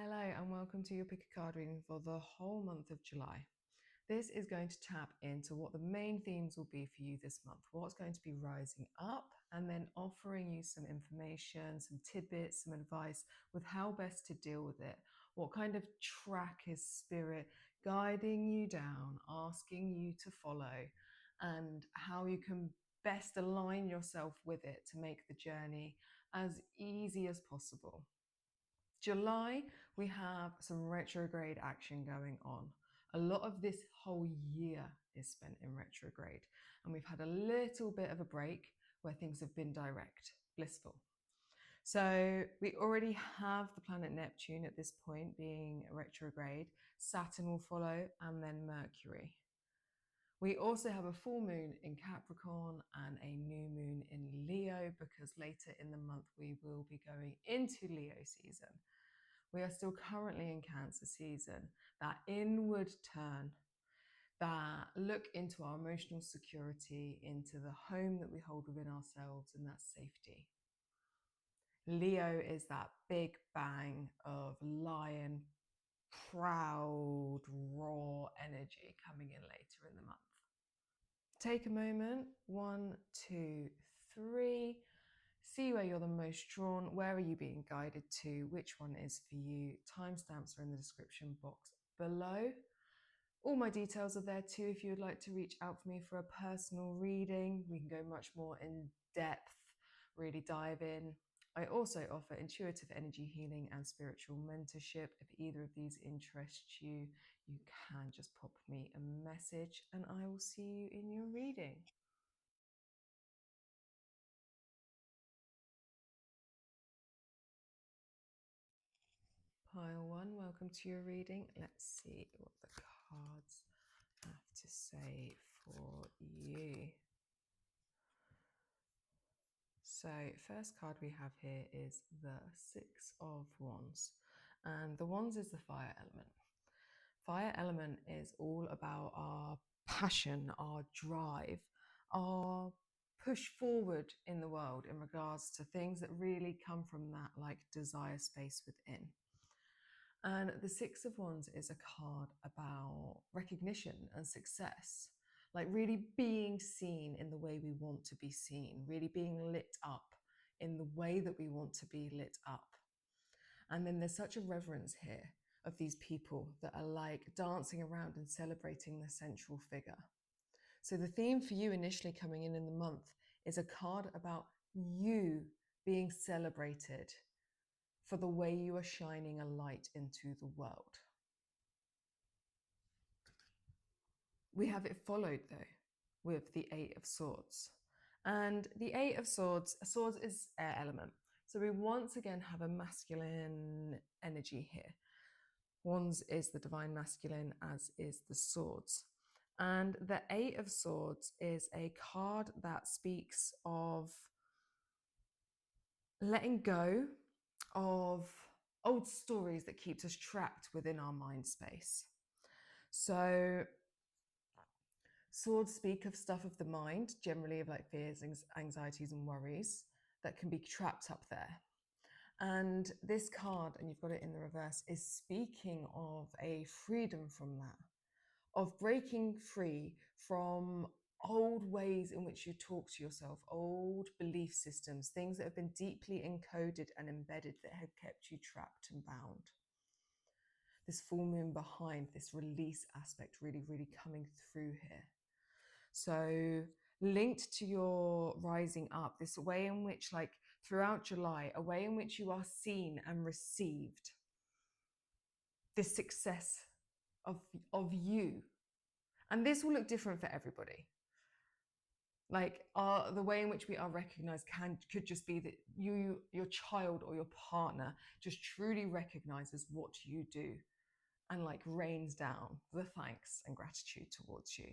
Hello and welcome to your pick a card reading for the whole month of July. This is going to tap into what the main themes will be for you this month, what's going to be rising up, and then offering you some information, some tidbits, some advice with how best to deal with it. What kind of track is Spirit guiding you down, asking you to follow, and how you can best align yourself with it to make the journey as easy as possible. July, we have some retrograde action going on. A lot of this whole year is spent in retrograde, and we've had a little bit of a break where things have been direct, blissful. So we already have the planet Neptune at this point being retrograde. Saturn will follow, and then Mercury. We also have a full moon in Capricorn and a new moon in Leo, because later in the month we will be going into Leo season. We are still currently in Cancer season, that inward turn, that look into our emotional security, into the home that we hold within ourselves, and that's safety. Leo is that big bang of lion, proud, raw energy coming in later in the month. Take a moment, 1, 2, 3. See where you're the most drawn. Where are you being guided to? Which one is for you? Timestamps are in the description box below. All my details are there too if you would like to reach out for me for a personal reading. We can go much more in depth, really dive in. I also offer intuitive energy healing and spiritual mentorship. If either of these interest you, you can just pop me a message and I will see you in your reading. Pile 1, welcome to your reading. Let's see what the cards have to say for you. So first card we have here is the 6 of Wands, and the Wands is the fire element. Fire element is all about our passion, our drive, our push forward in the world in regards to things that really come from that like desire space within. And the 6 of Wands is a card about recognition and success, like really being seen in the way we want to be seen, really being lit up in the way that we want to be lit up. And then there's such a reverence here of these people that are like dancing around and celebrating the central figure. So the theme for you initially coming in the month is a card about you being celebrated for the way you are shining a light into the world. We have it followed though with the 8 of Swords. And the 8 of Swords is air element. So we once again have a masculine energy here. Wands is the divine masculine, as is the Swords. And the 8 of Swords is a card that speaks of letting go of old stories that keeps us trapped within our mind space. So Swords speak of stuff of the mind, generally of like fears, anxieties and worries that can be trapped up there. And this card, and you've got it in the reverse, is speaking of a freedom from that, of breaking free from old ways in which you talk to yourself, old belief systems, things that have been deeply encoded and embedded that have kept you trapped and bound. This full moon behind, this release aspect really, really coming through here. So linked to your rising up, this way in which, like throughout July, a way in which you are seen and received, this success of you. And this will look different for everybody. Like the way in which we are recognized could just be that your child or your partner just truly recognizes what you do and like rains down the thanks and gratitude towards you.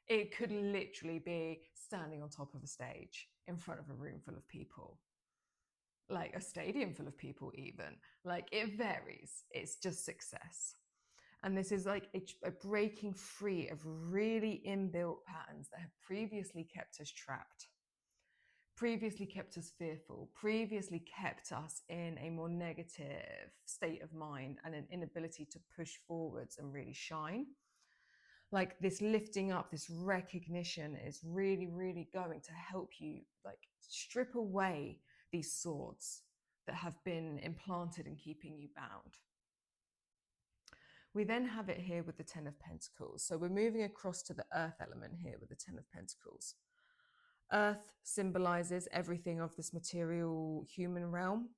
It could literally be standing on top of a stage in front of a room full of people, like a stadium full of people even. Like it varies. It's just success. And this is like a breaking free of really inbuilt patterns that have previously kept us trapped. previously kept us fearful, previously kept us in a more negative state of mind and an inability to push forwards and really shine. Like this lifting up, this recognition is really, really going to help you like strip away these swords that have been implanted and keeping you bound. We then have it here with the Ten of Pentacles. So we're moving across to the earth element here with the Ten of Pentacles. Earth symbolizes everything of this material human realm.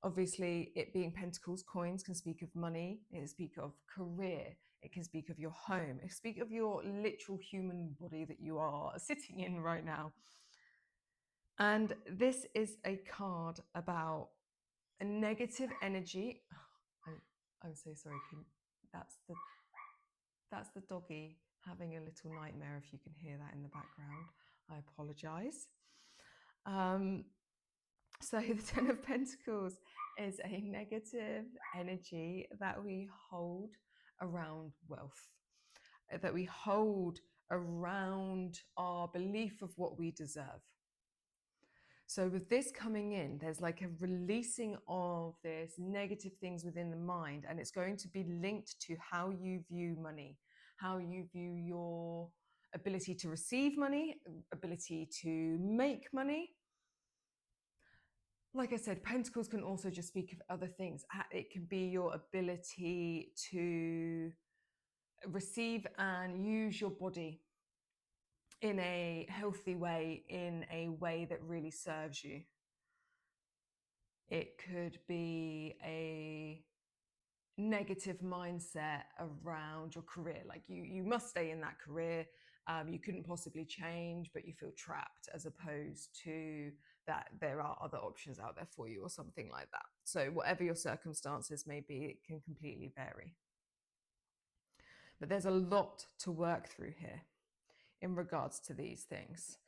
Obviously, it being pentacles, coins can speak of money, it can speak of career, it can speak of your home, it can speak of your literal human body that you are sitting in right now. And this is a card about a negative energy. I'm so sorry. That's the doggy having a little nightmare, if you can hear that in the background. I apologize. So the Ten of Pentacles is a negative energy that we hold around wealth, that we hold around our belief of what we deserve. So with this coming in, there's like a releasing of this negative things within the mind, and it's going to be linked to how you view money, how you view your ability to receive money, ability to make money. Like I said, pentacles can also just speak of other things. It can be your ability to receive and use your body in a healthy way, in a way that really serves you. It could be a negative mindset around your career, like you must stay in that career, you couldn't possibly change, but you feel trapped, as opposed to that there are other options out there for you or something like that. So whatever your circumstances may be, it can completely vary. But there's a lot to work through here in regards to these things.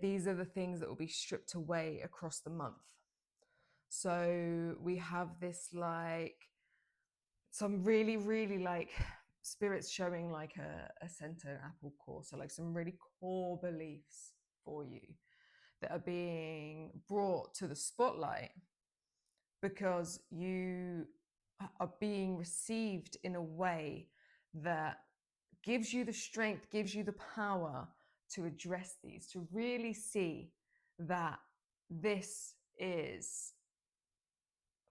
These are the things that will be stripped away across the month. So we have this like some really, really like spirits showing like a center apple core. So like some really core beliefs for you that are being brought to the spotlight because you are being received in a way that gives you the strength, gives you the power to address these, to really see that this is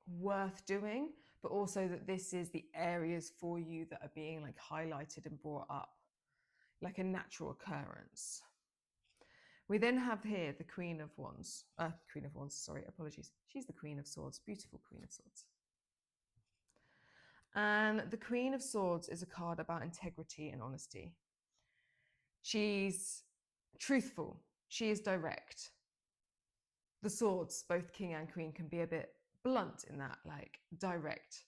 worth doing, but also that this is the areas for you that are being like highlighted and brought up like a natural occurrence. We then have here the Queen of Wands, sorry, apologies. She's the Queen of Swords, beautiful Queen of Swords. And the Queen of Swords is a card about integrity and honesty. She's truthful. She is direct. The swords, both king and queen, can be a bit blunt in that like direct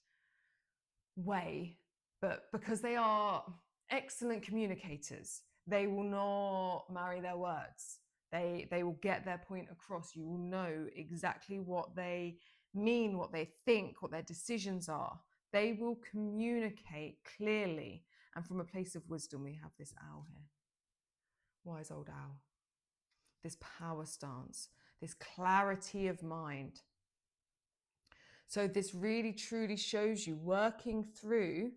way, but because they are excellent communicators, they will not marry their words. They will get their point across. You will know exactly what they mean, what they think, what their decisions are. They will communicate clearly. And from a place of wisdom, we have this owl here. Wise old owl. This power stance, this clarity of mind. So this really truly shows you working through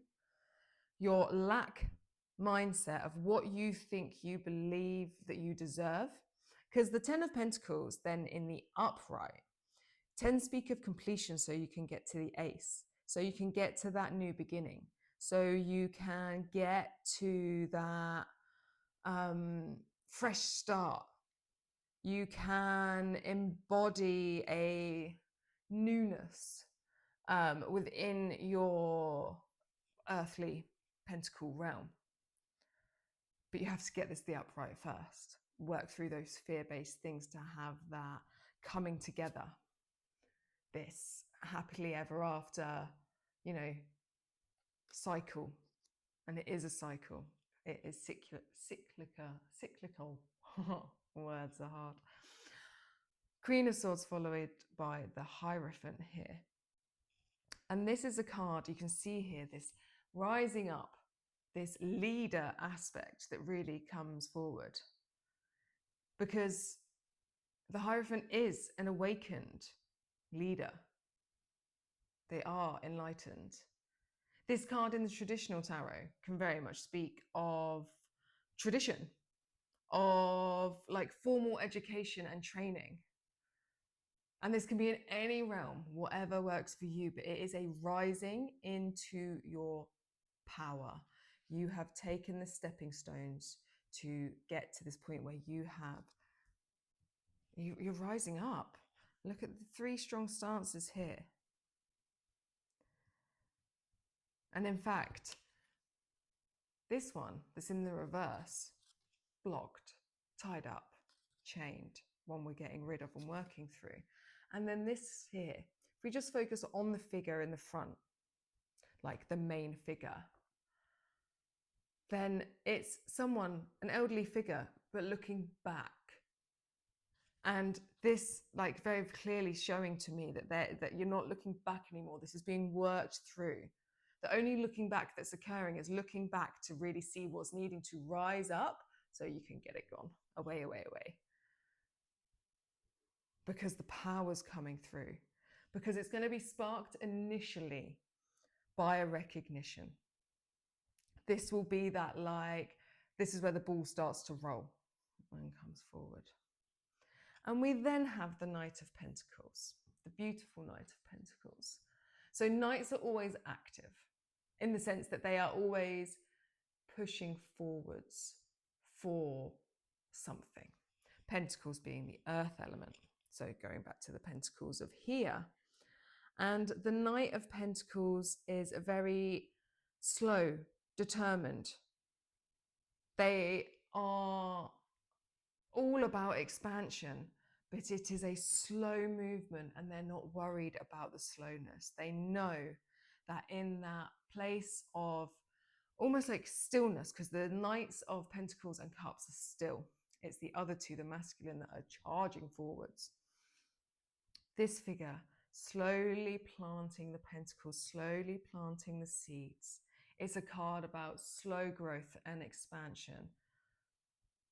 your lack mindset of what you think you believe that you deserve. Because the Ten of Pentacles then in the upright tend to speak of completion, so you can get to the ace. So you can get to that new beginning. So you can get to that fresh start. You can embody a newness within your earthly pentacle realm. But you have to get this the upright first. Work through those fear-based things to have that coming together. This happily ever after, you know, cycle. And it is a cycle. It is cyclical. Words are hard. Queen of Swords followed by the Hierophant here. And this is a card, you can see here, this rising up, this leader aspect that really comes forward. Because The Hierophant is an awakened leader. They are enlightened. This card in the traditional tarot can very much speak of tradition, of like formal education and training. And this can be in any realm, whatever works for you, but it is a rising into your power. You have taken the stepping stones to get to this point where you're rising up. Look at the 3 strong stances here. And in fact, this one that's in the reverse, blocked, tied up, chained, one we're getting rid of and working through. And then this here, if we just focus on the figure in the front, like the main figure, then it's someone, an elderly figure, but looking back. And this like very clearly showing to me that you're not looking back anymore. This is being worked through. The only looking back that's occurring is looking back to really see what's needing to rise up so you can get it gone. Away, away, away. Because the power's coming through. Because it's going to be sparked initially by a recognition. This will be that like, this is where the ball starts to roll and comes forward. And we then have the Knight of Pentacles, the beautiful Knight of Pentacles. So knights are always active in the sense that they are always pushing forwards for something. Pentacles being the earth element. So going back to the pentacles of here. And the Knight of Pentacles is a very slow, determined. They are all about expansion, but it is a slow movement and they're not worried about the slowness. They know that in that place of almost like stillness, because the Knights of Pentacles and Cups are still. It's the other two, the masculine, that are charging forwards. This figure slowly planting the pentacles, slowly planting the seeds. It's a card about slow growth and expansion.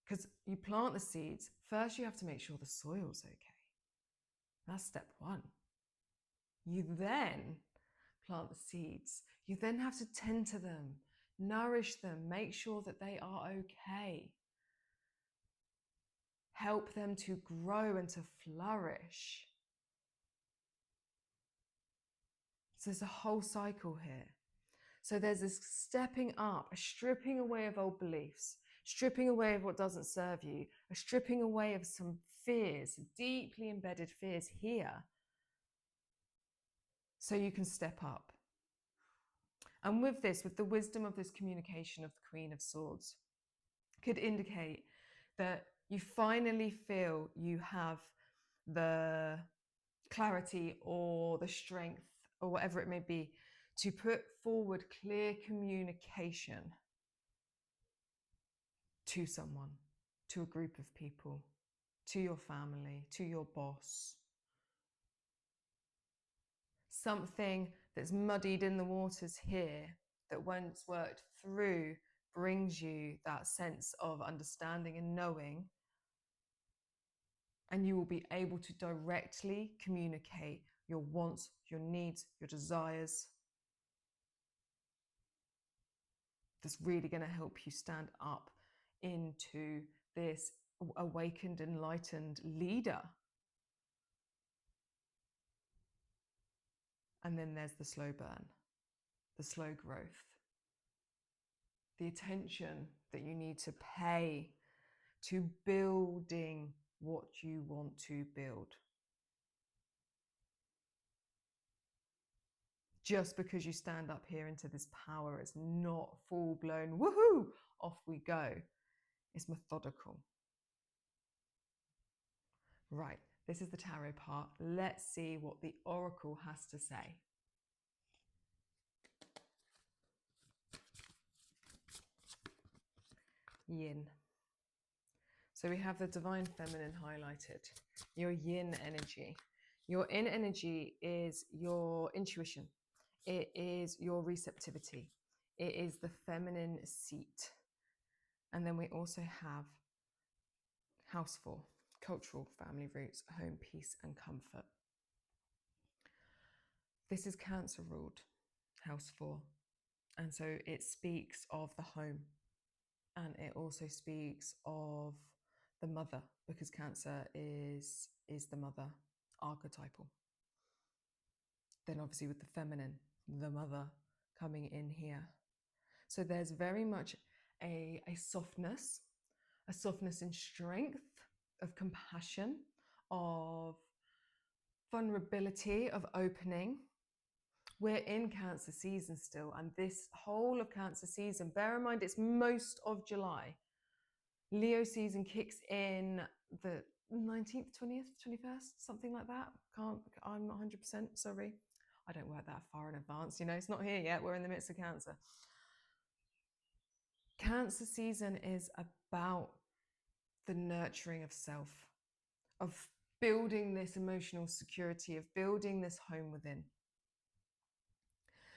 Because you plant the seeds, first you have to make sure the soil's okay. That's step 1. You then plant the seeds. You then have to tend to them, nourish them, make sure that they are okay. Help them to grow and to flourish. So there's a whole cycle here. So there's this stepping up, a stripping away of old beliefs, stripping away of what doesn't serve you, a stripping away of some fears, deeply embedded fears here, so you can step up. And with this, with the wisdom of this communication of the Queen of Swords, could indicate that you finally feel you have the clarity or the strength or whatever it may be to put forward clear communication to someone, to a group of people, to your family, to your boss. Something that's muddied in the waters here that once worked through brings you that sense of understanding and knowing, and you will be able to directly communicate your wants, your needs, your desires. That's really going to help you stand up into this awakened, enlightened leader. And then there's the slow burn, the slow growth, the attention that you need to pay to building what you want to build. Just because you stand up here into this power is not full-blown, woohoo, off we go. It's methodical. Right, this is the tarot part. Let's see what the oracle has to say. Yin. So we have the divine feminine highlighted, your yin energy. Your yin energy is your intuition. It is your receptivity. It is the feminine seat. And then we also have house 4, cultural family roots, home, peace and comfort. This is Cancer ruled, house 4. And so it speaks of the home, and it also speaks of the mother, because Cancer is the mother, archetypal. Then obviously with the feminine, the mother coming in here. So there's very much a softness in strength, of compassion, of vulnerability, of opening. We're in Cancer season still, and this whole of Cancer season, bear in mind it's most of July. Leo season kicks in the 19th, 20th, 21st, something like that. I'm not 100%, sorry. I don't work that far in advance, you know, it's not here yet, we're in the midst of Cancer. Cancer season is about the nurturing of self, of building this emotional security, of building this home within.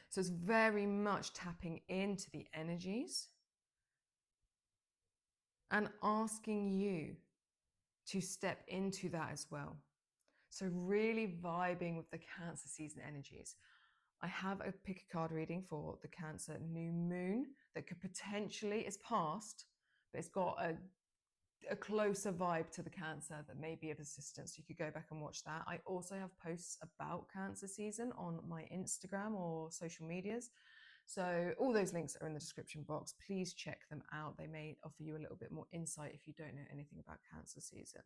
So it's very much tapping into the energies and asking you to step into that as well. So really vibing with the Cancer season energies. I have a pick a card reading for the Cancer new moon that could potentially, it's past, but it's got a closer vibe to the Cancer that may be of assistance. You could go back and watch that. I also have posts about Cancer season on my Instagram or social medias. So all those links are in the description box. Please check them out. They may offer you a little bit more insight if you don't know anything about Cancer season.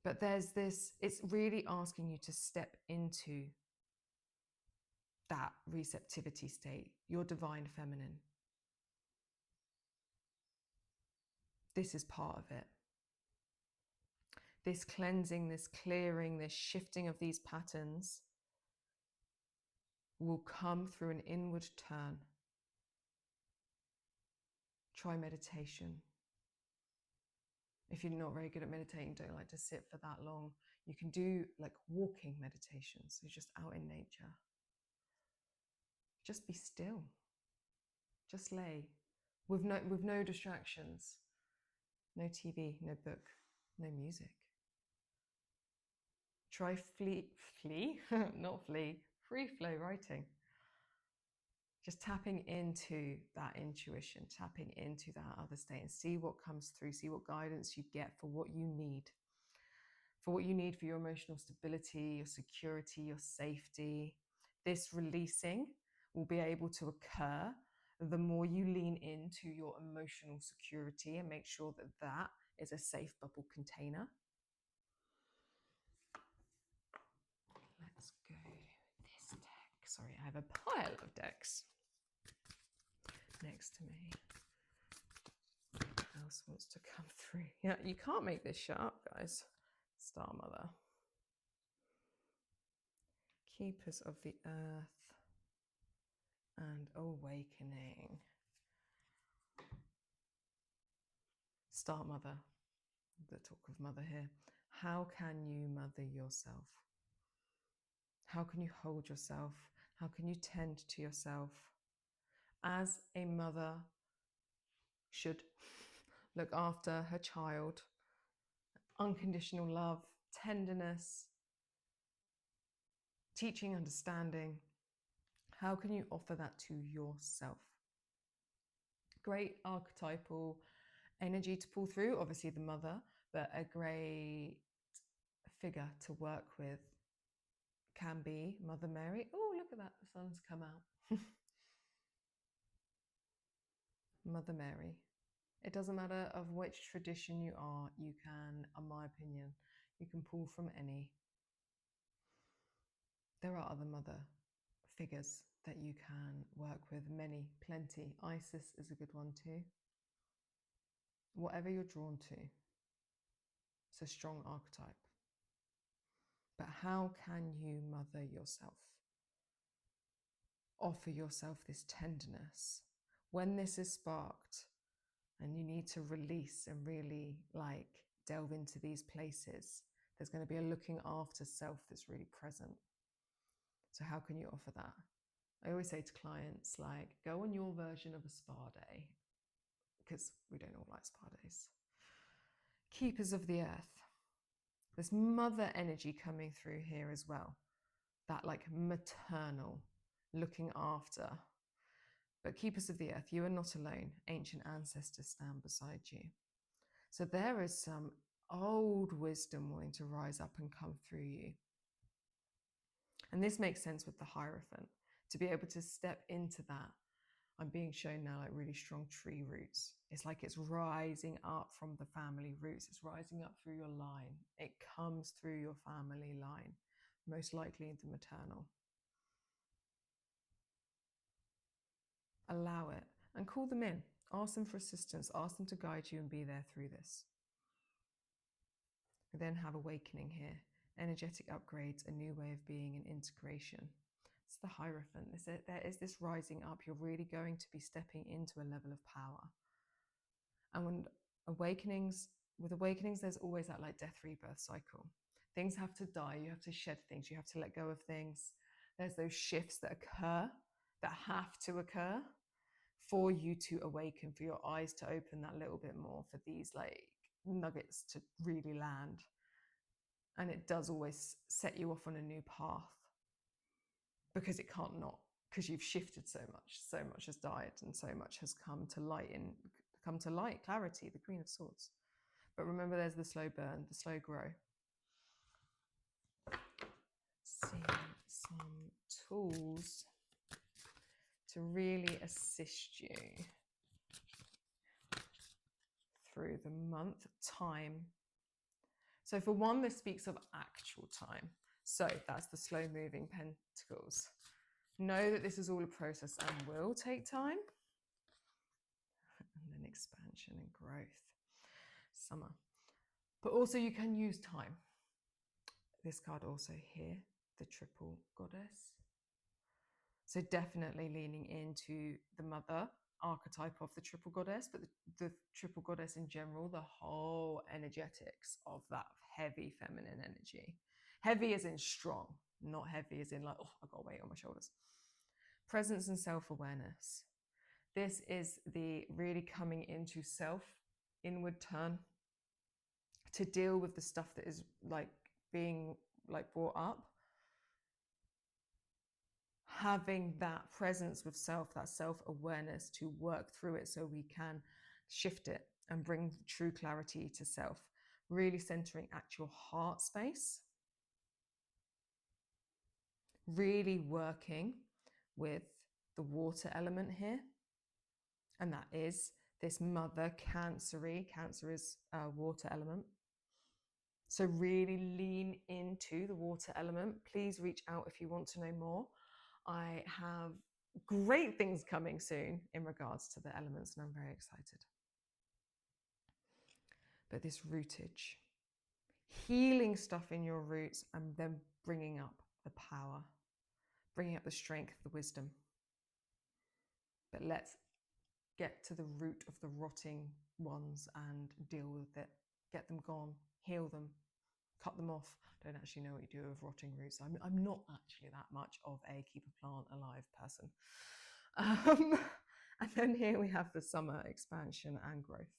But there's this, it's really asking you to step into that receptivity state, your divine feminine. This is part of it. This cleansing, this clearing, this shifting of these patterns will come through an inward turn. Try meditation. If you're not very good at meditating, don't like to sit for that long, you can do like walking meditations, so just out in nature. Just be still. Just lay with no distractions. No TV, no book, no music. Try free flow writing. Just tapping into that intuition, tapping into that other state, and see what comes through, see what guidance you get for what you need. For what you need for your emotional stability, your security, your safety. This releasing will be able to occur the more you lean into your emotional security and make sure that that is a safe bubble container. Let's go this deck. Sorry, I have a pile of decks next to me. What else wants to come through? Yeah, you can't make this shut up, guys. Star Mother. Keepers of the Earth and Awakening. Star Mother. The talk of mother here. How can you mother yourself? How can you hold yourself? How can you tend to yourself? As a mother should look after her child, unconditional love, tenderness, teaching, understanding. How can you offer that to yourself? Great archetypal energy to pull through, obviously the mother, but a great figure to work with can be Mother Mary. Oh, look at that, the sun's come out. Mother Mary. It doesn't matter of which tradition you are, you can, in my opinion, you can pull from any. There are other mother figures that you can work with, many, plenty. Isis is a good one too. Whatever you're drawn to, it's a strong archetype. But how can you mother yourself? Offer yourself this tenderness. When this is sparked and you need to release and really like delve into these places, there's going to be a looking after self that's really present. So how can you offer that? I always say to clients, like, go on your version of a spa day, because we don't all like spa days. Keepers of the earth. There's mother energy coming through here as well. That like maternal, looking after. But keepers of the earth, you are not alone. Ancient ancestors stand beside you. So there is some old wisdom wanting to rise up and come through you. And this makes sense with the Hierophant, to be able to step into that. I'm being shown now like really strong tree roots. It's like it's rising up from the family roots. It's rising up through your line. It comes through your family line, most likely the maternal. Allow it and call them in. Ask them for assistance. Ask them to guide you and be there through this. We then have awakening here. Energetic upgrades, a new way of being and integration. It's the Hierophant. There is this rising up. You're really going to be stepping into a level of power. And when with awakenings, there's always that like death rebirth cycle. Things have to die. You have to shed things. You have to let go of things. There's those shifts that occur, that have to occur for you to awaken, for your eyes to open that little bit more, for these like nuggets to really land. And it does always set you off on a new path, because it can't not, because you've shifted so much has died and so much has come to light, clarity, the Queen of Swords. But remember, there's the slow burn, the slow grow. See some tools to really assist you through the month. Time. So for one, this speaks of actual time. So that's the slow moving pentacles. Know that this is all a process and will take time. And then expansion and growth. Summer. But also you can use time. This card also here, the triple goddess. So definitely leaning into the mother archetype of the triple goddess, but the triple goddess in general, the whole energetics of that heavy feminine energy. Heavy as in strong, not heavy as in like, oh, I've got weight on my shoulders. Presence and self-awareness. This is the really coming into self, inward turn, to deal with the stuff that is like being like brought up. Having that presence with self, that self-awareness to work through it so we can shift it and bring true clarity to self. Really centering actual heart space. Really working with the water element here. And that is this mother Cancer-y. Cancer is a water element. So really lean into the water element. Please reach out if you want to know more. I have great things coming soon in regards to the elements, and I'm very excited. But this rootage, healing stuff in your roots and then bringing up the power, bringing up the strength, the wisdom. But let's get to the root of the rotting ones and deal with it. Get them gone, heal them, cut them off. I don't actually know what you do with rotting roots. I'm not actually that much of a keep a plant alive person. And then here we have the summer expansion and growth.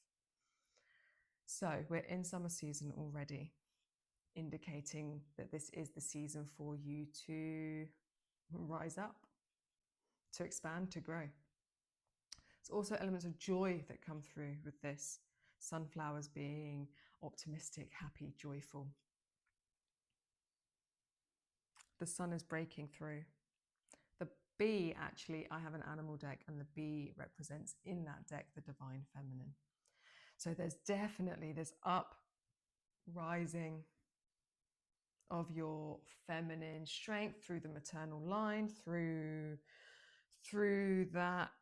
So we're in summer season already, indicating that this is the season for you to rise up, to expand, to grow. There's also elements of joy that come through with this. Sunflowers being optimistic, happy, joyful. The sun is breaking through. The bee, actually, I have an animal deck, and the bee represents in that deck the divine feminine. So there's definitely this uprising of your feminine strength through the maternal line, through that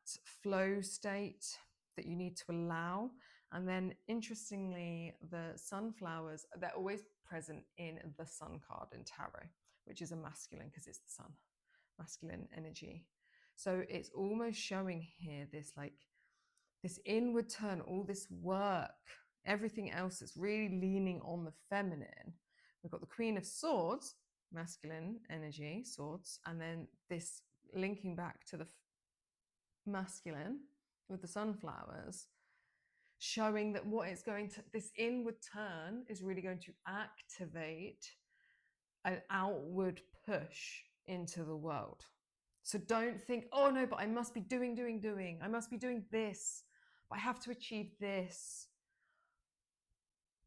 flow state that you need to allow. And then interestingly, the sunflowers, they're always present in the sun card in tarot, which is a masculine because it's the sun, masculine energy. So it's almost showing here this like this inward turn, all this work, everything else that's really leaning on the feminine. We've got the Queen of Swords, masculine energy, swords, and then this linking back to the masculine with the sunflowers, showing that what it's going to, this inward turn is really going to activate an outward push into the world. So don't think, oh no, but I must be doing. I must be doing this, but I have to achieve this.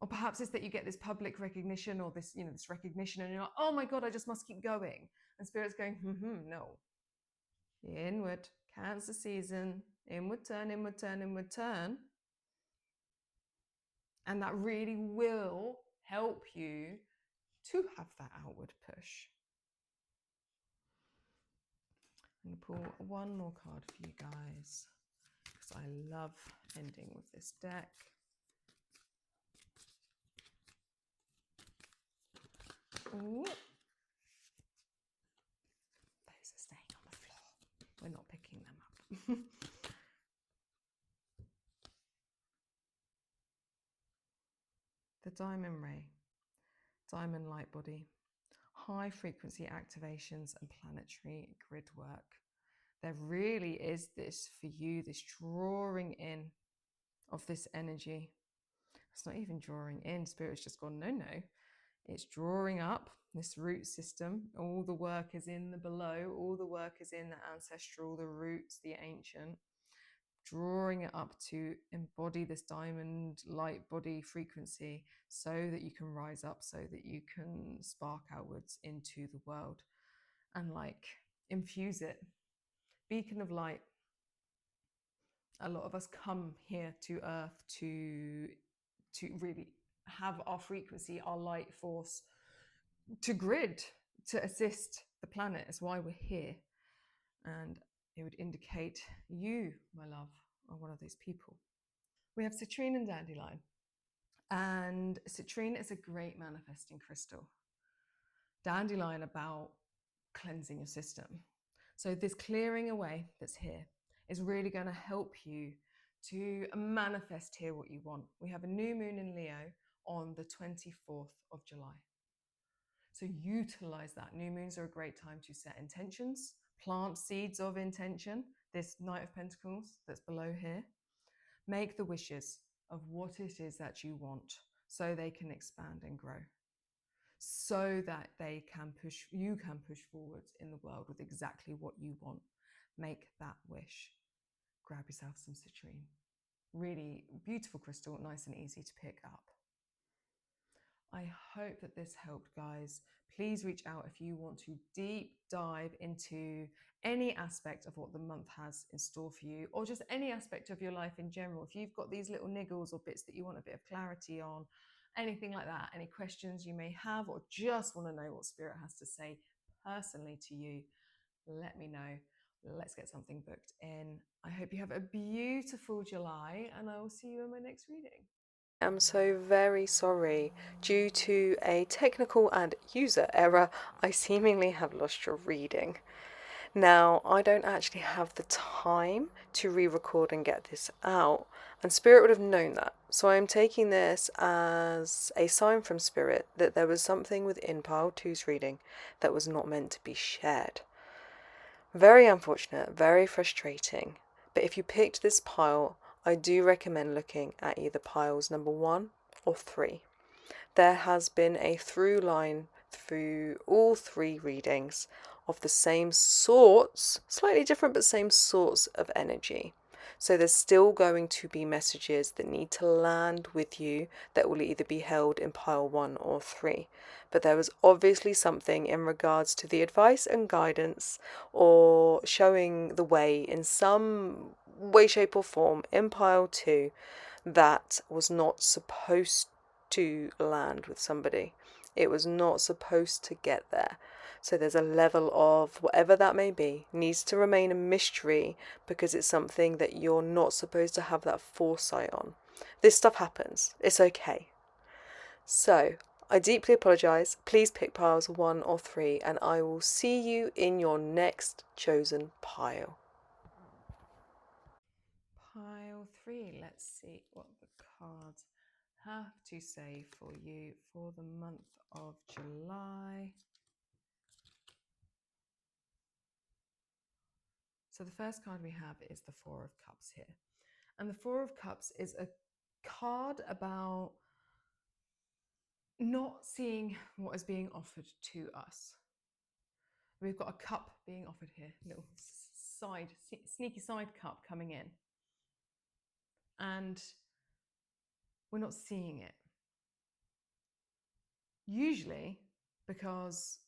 Or perhaps it's that you get this public recognition or this, this recognition, and you're like, oh my God, I just must keep going. And Spirit's going, no. Inward, Cancer season, inward turn, inward turn, inward turn. And that really will help you to have that outward push. I'm going to pull one more card for you guys because I love ending with this deck. Ooh. Those are staying on the floor. We're not picking them up. The diamond ray, diamond light body, high frequency activations and planetary grid work. There really is this for you, this drawing in of this energy. It's not even drawing in. Spirit's just gone, no. It's drawing up this root system. All the work is in the below. All the work is in the ancestral, the roots, the ancient. Drawing it up to embody this diamond light body frequency so that you can rise up, so that you can spark outwards into the world and infuse it. Beacon of light. A lot of us come here to Earth to really have our frequency, our light force to grid, to assist the planet. Is why we're here. And it would indicate you, my love, are one of those people. We have citrine and dandelion. And citrine is a great manifesting crystal. Dandelion about cleansing your system. So this clearing away that's here is really going to help you to manifest here what you want. We have a new moon in Leo on the 24th of July. So utilize that. New moons are a great time to set intentions, plant seeds of intention. This Knight of Pentacles that's below here. Make the wishes of what it is that you want so they can expand and grow. So that you can push forwards in the world with exactly what you want. Make that wish. Grab yourself some citrine. Really beautiful crystal, nice and easy to pick up. I hope that this helped, guys. Please reach out if you want to deep dive into any aspect of what the month has in store for you, or just any aspect of your life in general. If you've got these little niggles or bits that you want a bit of clarity on, anything like that, any questions you may have, or just want to know what Spirit has to say personally to you, let me know. Let's get something booked in. I hope you have a beautiful July, and I will see you in my next reading. I'm so very sorry. Due to a technical and user error, I seemingly have lost your reading. Now, I don't actually have the time to re-record and get this out, and Spirit would have known that. So I am taking this as a sign from Spirit that there was something within Pile 2's reading that was not meant to be shared. Very unfortunate, very frustrating, but if you picked this pile, I do recommend looking at either piles number 1 or 3. There has been a through line through all 3 readings of the same sorts, slightly different but same sorts of energy. So there's still going to be messages that need to land with you that will either be held in pile 1 or 3. But there was obviously something in regards to the advice and guidance or showing the way in some way, shape or form in pile 2 that was not supposed to land with somebody. It was not supposed to get there. So there's a level of whatever that may be needs to remain a mystery because it's something that you're not supposed to have that foresight on. This stuff happens. It's okay. So I deeply apologise. Please pick piles 1 or 3 and I will see you in your next chosen pile. Pile 3. Let's see what the cards have to say for you for the month of July. So the first card we have is the Four of Cups here. And the Four of Cups is a card about not seeing what is being offered to us. We've got a cup being offered here, little sneaky side cup coming in. And we're not seeing it. Usually because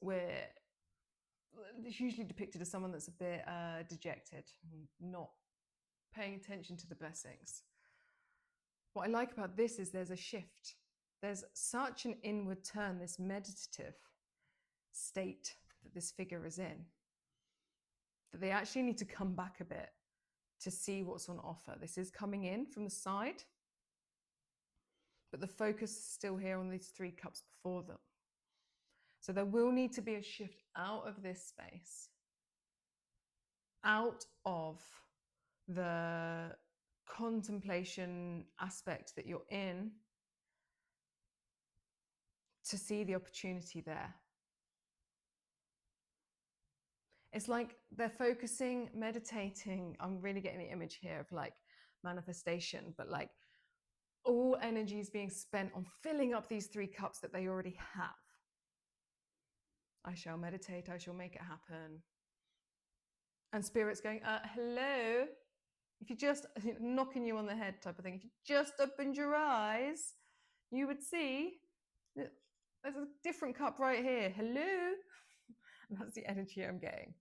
it's usually depicted as someone that's a bit dejected, not paying attention to the blessings. What I like about this is there's a shift. There's such an inward turn, this meditative state that this figure is in, that they actually need to come back a bit to see what's on offer. This is coming in from the side, but the focus is still here on these 3 cups before them. So there will need to be a shift out of this space, out of the contemplation aspect that you're in, to see the opportunity there. It's like they're focusing, meditating. I'm really getting the image here of like manifestation, but like all energy is being spent on filling up these 3 cups that they already have. I shall meditate, I shall make it happen. And Spirit's going, hello. If you just, knocking you on the head type of thing, if you just opened your eyes, you would see there's a different cup right here. Hello. And that's the energy I'm getting.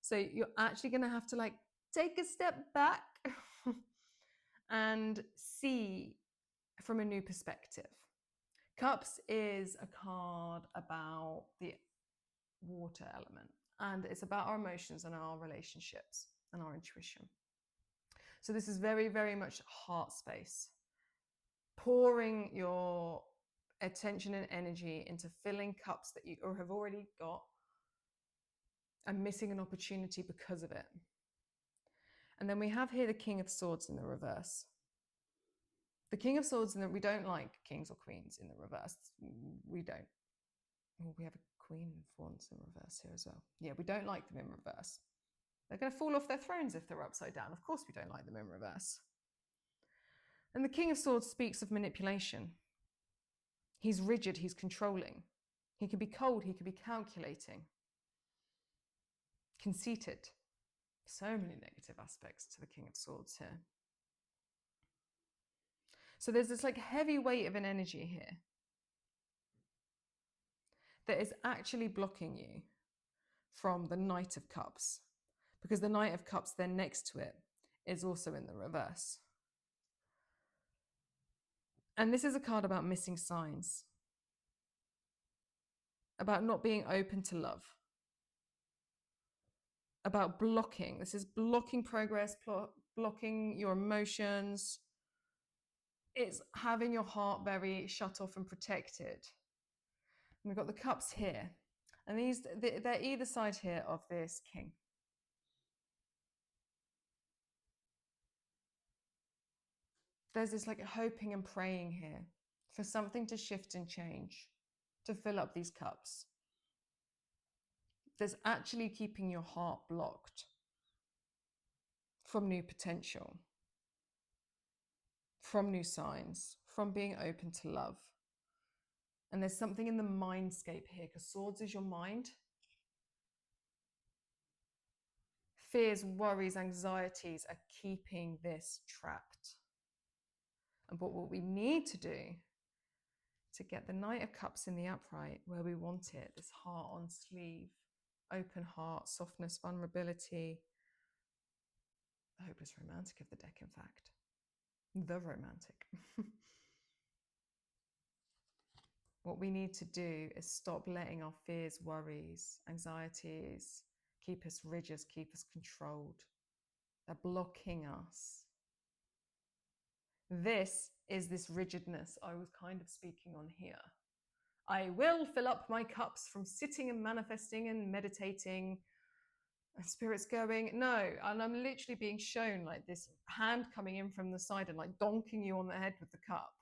So you're actually going to have to like take a step back and see from a new perspective. Cups is a card about the water element, and it's about our emotions and our relationships and our intuition. So this is very, very much heart space, pouring your attention and energy into filling cups that you have already got and missing an opportunity because of it. And then we have here the King of Swords in the reverse. The King of Swords, we don't like kings or queens in the reverse. We don't. Well, we have a Queen of Wands in reverse here as well. Yeah, we don't like them in reverse. They're going to fall off their thrones if they're upside down. Of course we don't like them in reverse. And the King of Swords speaks of manipulation. He's rigid, he's controlling. He can be cold, he can be calculating. Conceited. So many negative aspects to the King of Swords here. So there's this like heavy weight of an energy here that is actually blocking you from the Knight of Cups, because the Knight of Cups then next to it is also in the reverse. And this is a card about missing signs, about not being open to love, about blocking. This is blocking progress, blocking your emotions. It's having your heart very shut off and protected. And we've got the cups here, and they're either side here of this king. There's this like hoping and praying here for something to shift and change, to fill up these cups. There's actually keeping your heart blocked from new potential, from new signs, from being open to love. And there's something in the mindscape here, because swords is your mind. Fears, worries, anxieties are keeping this trapped. And what we need to do to get the Knight of Cups in the upright where we want it, this heart on sleeve, open heart, softness, vulnerability, the hopeless romantic of the deck, in fact. The romantic. What we need to do is stop letting our fears, worries, anxieties keep us rigid, keep us controlled. They're blocking us. This is this rigidness I was kind of speaking on here. I will fill up my cups from sitting and manifesting and meditating, and Spirit's going, no. And I'm literally being shown like this hand coming in from the side and like donking you on the head with the cup.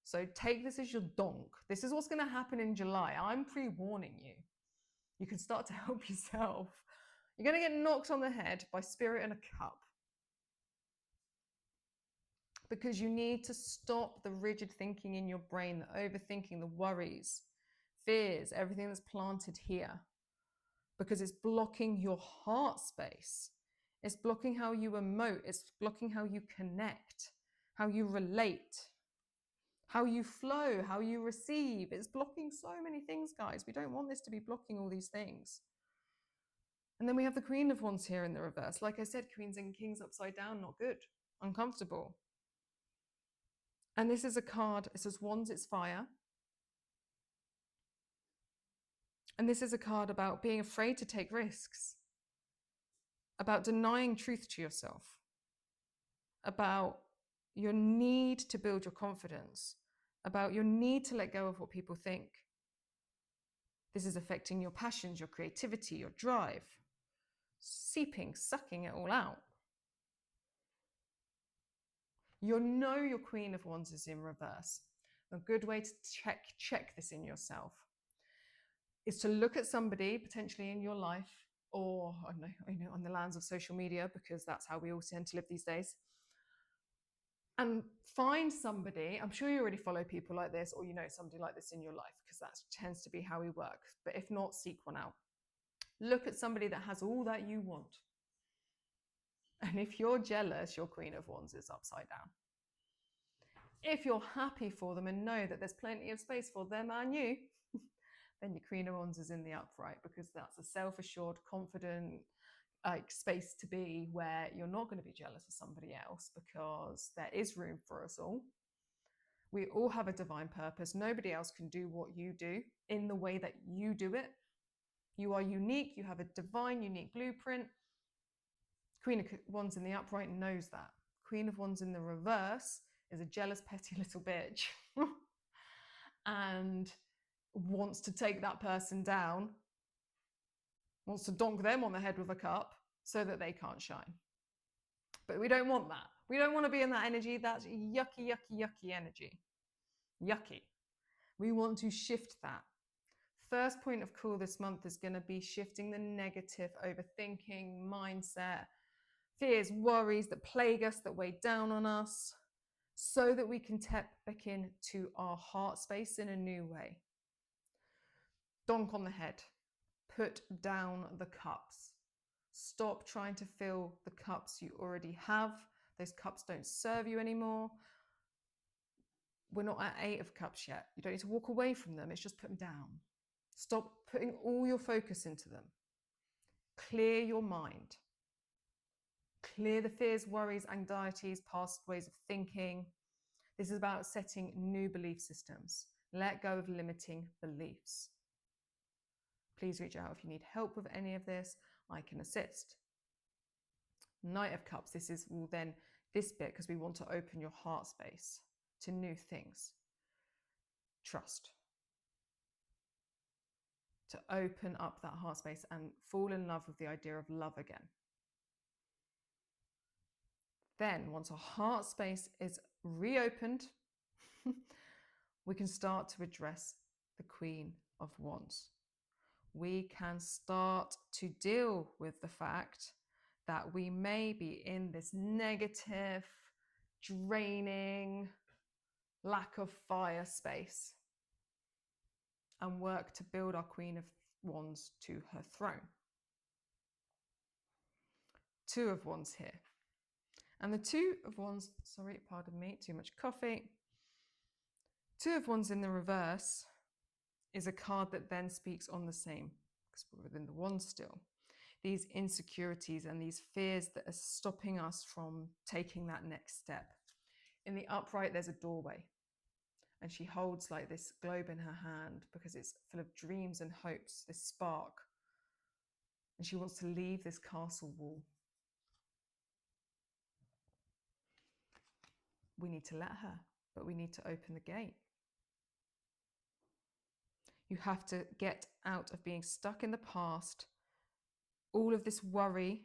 So take this as your donk. This is what's going to happen in July. I'm pre-warning you. You can start to help yourself. You're going to get knocked on the head by Spirit and a cup. because you need to stop the rigid thinking in your brain, the overthinking, the worries, fears, everything that's planted here, because it's blocking your heart space. It's blocking how you emote. It's blocking how you connect, how you relate, how you flow, how you receive. It's blocking so many things, guys. We don't want this to be blocking all these things. And then we have the Queen of Wands here in the reverse. Like I said, Queens and Kings upside down, not good, uncomfortable. And this is a card, it says Wands, it's fire. And this is a card about being afraid to take risks, about denying truth to yourself, about your need to build your confidence, about your need to let go of what people think. This is affecting your passions, your creativity, your drive, seeping, sucking it all out. You'll know your Queen of Wands is in reverse. A good way to check this in yourself is to look at somebody potentially in your life, or on the lands of social media, because that's how we all tend to live these days, and find somebody. I'm sure you already follow people like this, or you know somebody like this in your life, because that tends to be how we work. But if not, seek one out. Look at somebody that has all that you want. And if you're jealous, your Queen of Wands is upside down. If you're happy for them and know that there's plenty of space for them and you, then your Queen of Wands is in the upright, because that's a self-assured, confident space to be, where you're not going to be jealous of somebody else, because there is room for us all. We all have a divine purpose. Nobody else can do what you do in the way that you do it. You are unique. You have a divine, unique blueprint. Queen of Wands in the upright knows that. Queen of Wands in the reverse is a jealous, petty little bitch and wants to take that person down, wants to donk them on the head with a cup so that they can't shine. But we don't want that. We don't want to be in that energy. That's yucky, yucky, yucky energy. Yucky. We want to shift that. First point of call this month is going to be shifting the negative overthinking mindset, fears, worries that plague us, that weigh down on us, so that we can tap back into our heart space in a new way. Donk on the head. Put down the cups. Stop trying to fill the cups you already have. Those cups don't serve you anymore. We're not at 8 of cups yet. You don't need to walk away from them. It's just put them down. Stop putting all your focus into them. Clear your mind. Clear the fears, worries, anxieties, past ways of thinking. This is about setting new belief systems. Let go of limiting beliefs. Please reach out if you need help with any of this. I can assist. Knight of Cups, this is then this bit, because we want to open your heart space to new things. Trust. To open up that heart space and fall in love with the idea of love again. Then, once our heart space is reopened, we can start to address the Queen of Wands. We can start to deal with the fact that we may be in this negative, draining, lack of fire space, and work to build our Queen of Wands to her throne. 2 of Wands here. And the 2 of Wands, sorry, pardon me, too much coffee. 2 of Wands in the reverse is a card that then speaks on the same, because we're within the Wands still. These insecurities and these fears that are stopping us from taking that next step. In the upright, there's a doorway. And she holds like this globe in her hand, because it's full of dreams and hopes, this spark. And she wants to leave this castle wall. We need to let her, but we need to open the gate. You have to get out of being stuck in the past, all of this worry,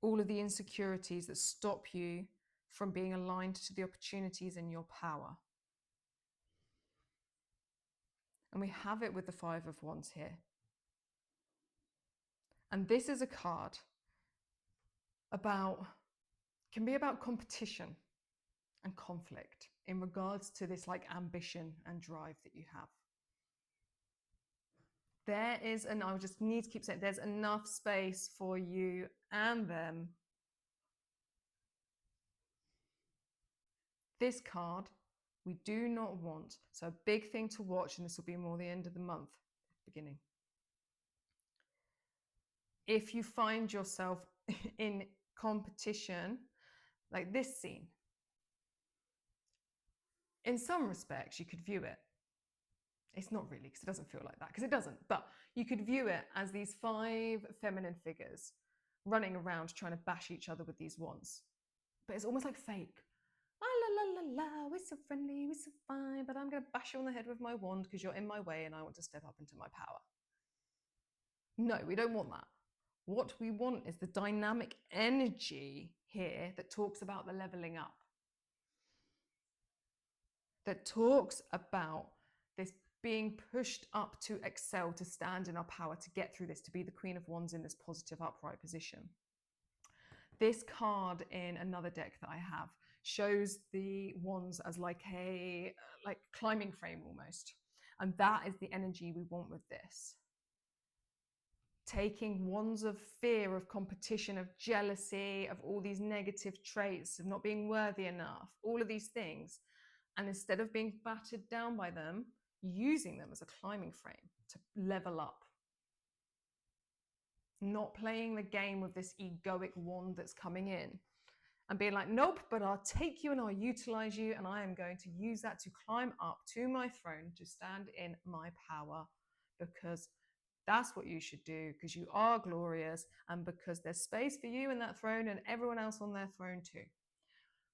all of the insecurities that stop you from being aligned to the opportunities in your power. And we have it with the 5 of Wands here. And this is a card about can be about competition and conflict in regards to this like ambition and drive that you have. There is, and I just need to keep saying, there's enough space for you and them. This card, we do not want. So a big thing to watch, and this will be more the end of the month, beginning. If you find yourself in competition, like this scene, in some respects, you could view it. It's not really, because it doesn't feel like that, because it doesn't. But you could view it as these 5 feminine figures running around trying to bash each other with these wands. But it's almost like fake. La la la la, we're so friendly, we're so fine, but I'm going to bash you on the head with my wand because you're in my way and I want to step up into my power. No, we don't want that. What we want is the dynamic energy here that talks about the leveling up, that talks about this being pushed up to excel, to stand in our power, to get through this, to be the Queen of Wands in this positive upright position. This card in another deck that I have shows the wands as like a climbing frame almost. And that is the energy we want with this. Taking wands of fear, of competition, of jealousy, of all these negative traits, of not being worthy enough, all of these things. And instead of being battered down by them, using them as a climbing frame to level up. Not playing the game with this egoic wand that's coming in and being like, nope, but I'll take you and I'll utilize you and I am going to use that to climb up to my throne, to stand in my power, because that's what you should do, because you are glorious and because there's space for you in that throne and everyone else on their throne too.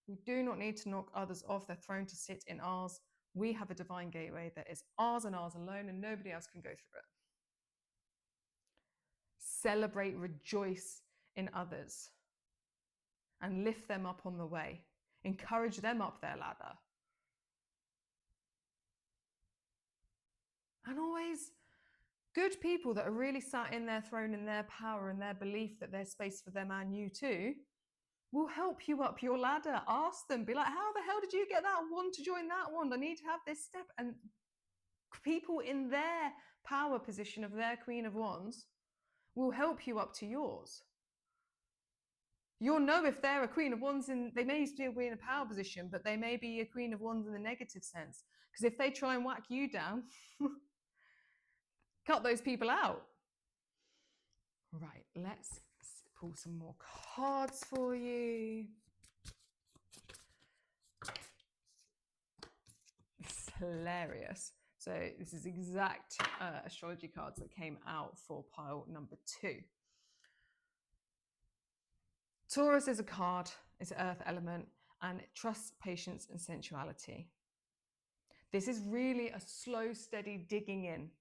We do not need to knock others off their throne to sit in ours. We have a divine gateway that is ours and ours alone, and nobody else can go through it. Celebrate, rejoice in others and lift them up on the way. Encourage them up their ladder. And always good people that are really sat in their throne and their power and their belief that there's space for them and you too will help you up your ladder. Ask them, be like, how the hell did you get that wand to join that wand? I need to have this step. And people in their power position of their Queen of Wands will help you up to yours. You'll know if they're a Queen of Wands, and they may still be in a power position, but they may be a Queen of Wands in the negative sense. Because if they try and whack you down, cut those people out. Right, let's pull some more cards for you. It's hilarious. So this is exact astrology cards that came out for pile number 2. Taurus is a card, it's an earth element, and it trusts patience and sensuality. This is really a slow, steady digging in.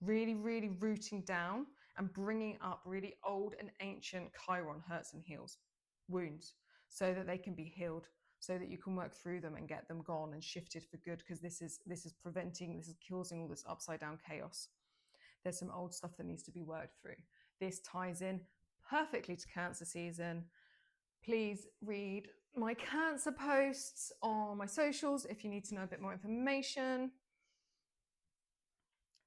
Really, really rooting down and bringing up really old and ancient chiron, hurts and heals, wounds, so that they can be healed, so that you can work through them and get them gone and shifted for good, because this is causing all this upside down chaos. There's some old stuff that needs to be worked through. This ties in perfectly to Cancer season. Please read my Cancer posts on my socials if you need to know a bit more information.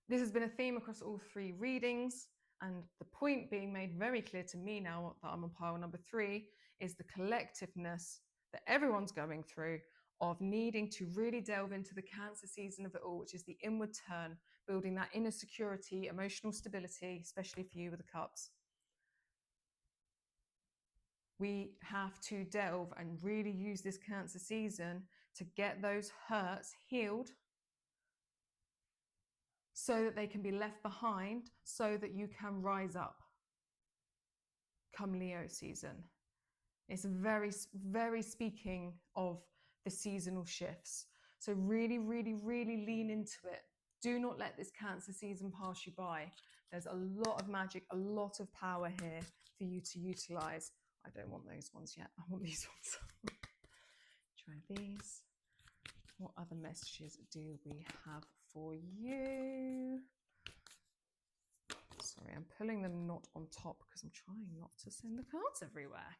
This has been a theme across all 3 readings, and the point being made very clear to me now that I'm on pile number 3 is the collectiveness that everyone's going through of needing to really delve into the Cancer season of it all, which is the inward turn, building that inner security, emotional stability, especially for you with the cups. We have to delve and really use this Cancer season to get those hurts healed so that they can be left behind, so that you can rise up come Leo season. It's very, very speaking of the seasonal shifts. So really, really, really lean into it. Do not let this Cancer season pass you by. There's a lot of magic, a lot of power here for you to utilize. I don't want those ones yet. I want these ones. Try these. What other messages do we have for you? Sorry, I'm pulling them not on top because I'm trying not to send the cards everywhere.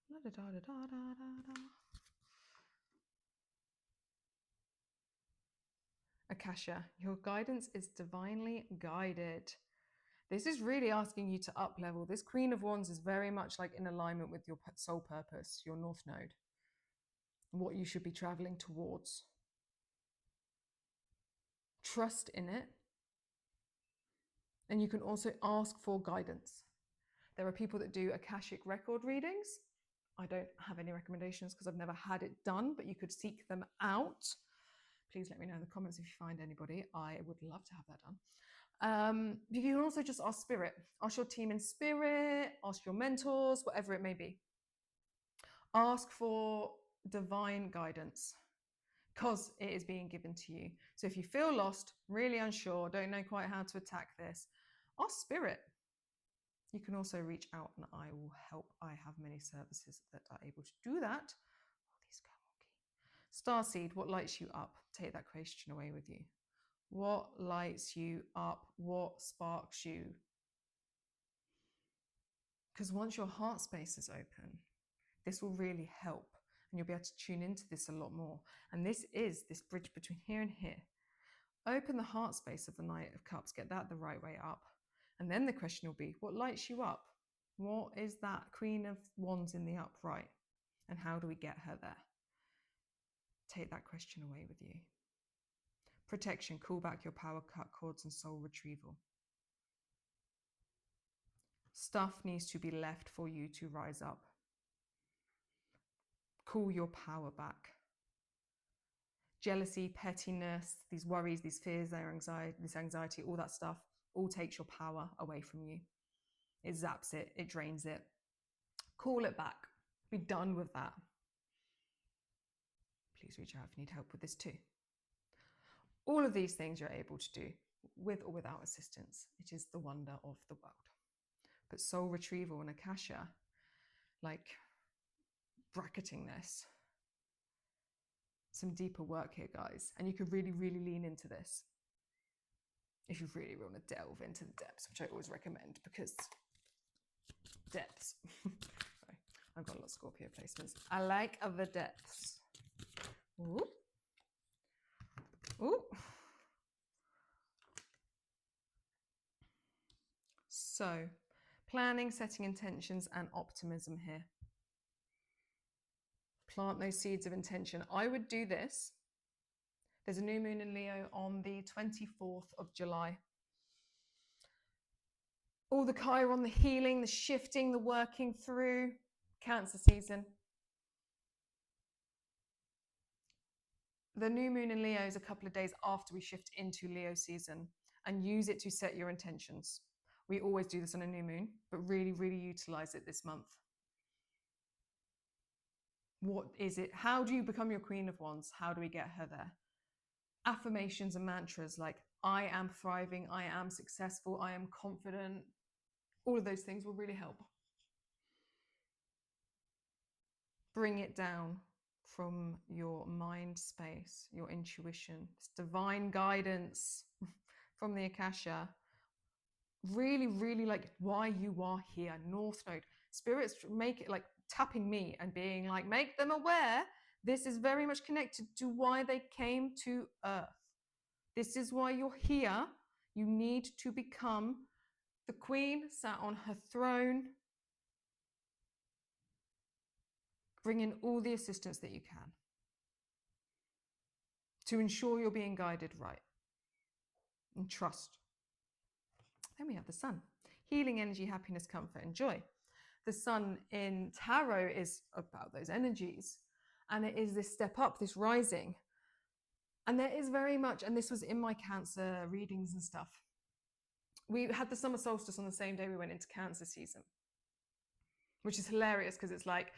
La da da da da da da da. Akasha, your guidance is divinely guided. This is really asking you to up level. This Queen of Wands is very much like in alignment with your soul purpose, your North Node, what you should be traveling towards. Trust in it. And you can also ask for guidance. There are people that do Akashic record readings. I don't have any recommendations because I've never had it done, but you could seek them out. Please let me know in the comments if you find anybody. I would love to have that done. You can also just ask spirit. Ask your team in spirit, ask your mentors, whatever it may be. Ask for divine guidance because it is being given to you. So if you feel lost, really unsure, don't know quite how to attack this, ask spirit. You can also reach out and I will help. I have many services that are able to do that. All these Starseed, what lights you up? Take that question away with you. What lights you up? What sparks you? Because once your heart space is open, this will really help and you'll be able to tune into this a lot more. And this is this bridge between here and here. Open the heart space of the Knight of Cups, get that the right way up. And then the question will be, what lights you up? What is that Queen of Wands in the upright? And how do we get her there? Take that question away with you. Protection, call back your power cut cords and soul retrieval. Stuff needs to be left for you to rise up. Call your power back. Jealousy, pettiness, these worries, these fears, this anxiety, all that stuff, all takes your power away from you. It zaps it, it drains it. Call it back. Be done with that. Please reach out if you need help with this too. All of these things you're able to do with or without assistance. It is the wonder of the world. But soul retrieval and Akasha, like bracketing this, some deeper work here, guys. And you could really, really lean into this if you really want to delve into the depths, which I always recommend because depths. Sorry, I've got a lot of Scorpio placements. I like the depths. Ooh. Ooh. So, planning, setting intentions, and optimism here. Plant those seeds of intention. I would do this. There's a new moon in Leo on the 24th of July. All the Chiron, the healing, the shifting, the working through, Cancer season. The new moon in Leo is a couple of days after we shift into Leo season, and use it to set your intentions. We always do this on a new moon, but really, really utilize it this month. What is it? How do you become your Queen of Wands? How do we get her there? Affirmations and mantras like, I am thriving, I am successful, I am confident. All of those things will really help. Bring it down from your mind space, your intuition, this divine guidance from the Akasha. Really, really like why you are here, North Node. Spirits make it like tapping me and being like, make them aware. This is very much connected to why they came to Earth. This is why you're here. You need to become the Queen sat on her throne. Bring in all the assistance that you can to ensure you're being guided right. And trust. Then we have the Sun. Healing energy, happiness, comfort, and joy. The Sun in Tarot is about those energies. And it is this step up, this rising. And there is very much, and this was in my Cancer readings and stuff. We had the summer solstice on the same day we went into Cancer season, which is hilarious because it's like,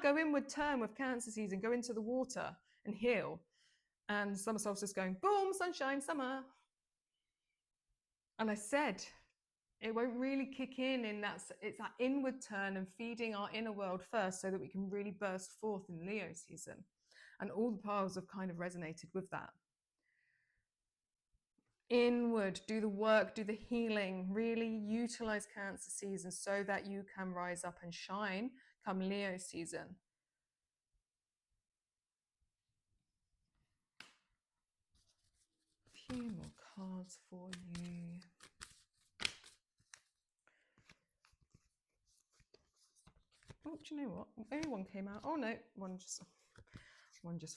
go inward turn with Cancer season, go into the water and heal. And summer solstice going, boom, sunshine, summer. And I said, it won't really kick in that, it's that inward turn and feeding our inner world first so that we can really burst forth in Leo season. And all the powers have kind of resonated with that. Inward, do the work, do the healing, really utilize Cancer season so that you can rise up and shine come Leo season. A few more cards for you. Oh, do you know what? Only one came out. Oh no, one just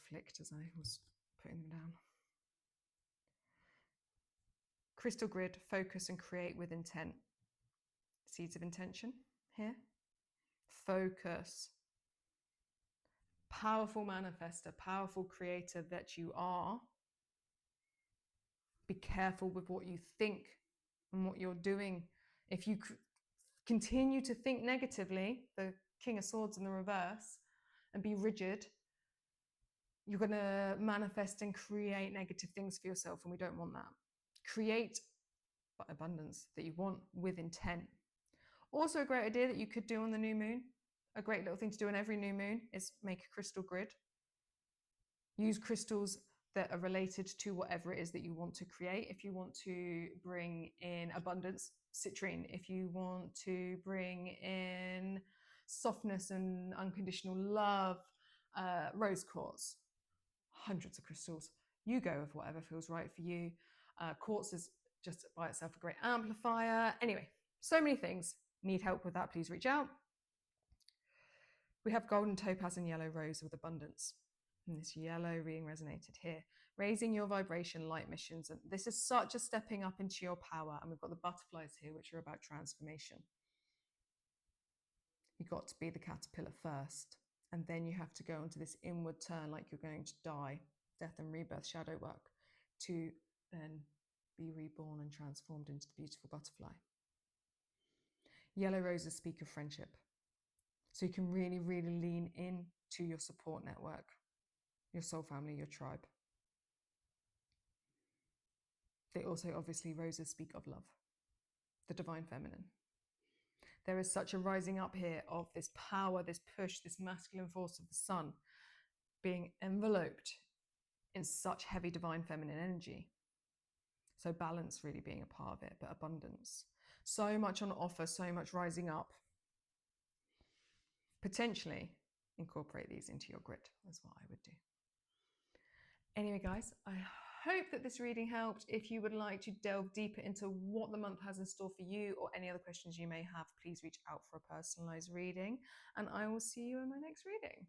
flicked as I was putting them down. Crystal grid, focus and create with intent. Seeds of intention here. Focus. Powerful manifester, powerful creator that you are. Be careful with what you think and what you're doing. If you continue to think negatively, the King of Swords in the reverse, and be rigid, you're going to manifest and create negative things for yourself, and we don't want that. Create abundance that you want with intent. Also a great idea that you could do on the new moon, a great little thing to do on every new moon, is make a crystal grid. Use crystals that are related to whatever it is that you want to create. If you want to bring in abundance, citrine. If you want to bring in softness and unconditional love, rose quartz. Hundreds of crystals. You go with whatever feels right for you. Quartz is just by itself a great amplifier. Anyway, so many things. Need help with that, please reach out. We have golden topaz and yellow rose with abundance. And this yellow reading resonated here. Raising your vibration, light missions. And this is such a stepping up into your power. And we've got the butterflies here, which are about transformation. You've got to be the caterpillar first. And then you have to go into this inward turn like you're going to die. Death and rebirth, shadow work. To then be reborn and transformed into the beautiful butterfly. Yellow roses speak of friendship. So you can really, really lean into your support network, your soul family, your tribe. They also, obviously, roses speak of love, the divine feminine. There is such a rising up here of this power, this push, this masculine force of the sun being enveloped in such heavy divine feminine energy. So balance really being a part of it, but abundance. So much on offer, so much rising up. Potentially incorporate these into your grid, is what I would do. Anyway, guys, I hope that this reading helped. If you would like to delve deeper into what the month has in store for you or any other questions you may have, please reach out for a personalized reading, and I will see you in my next reading.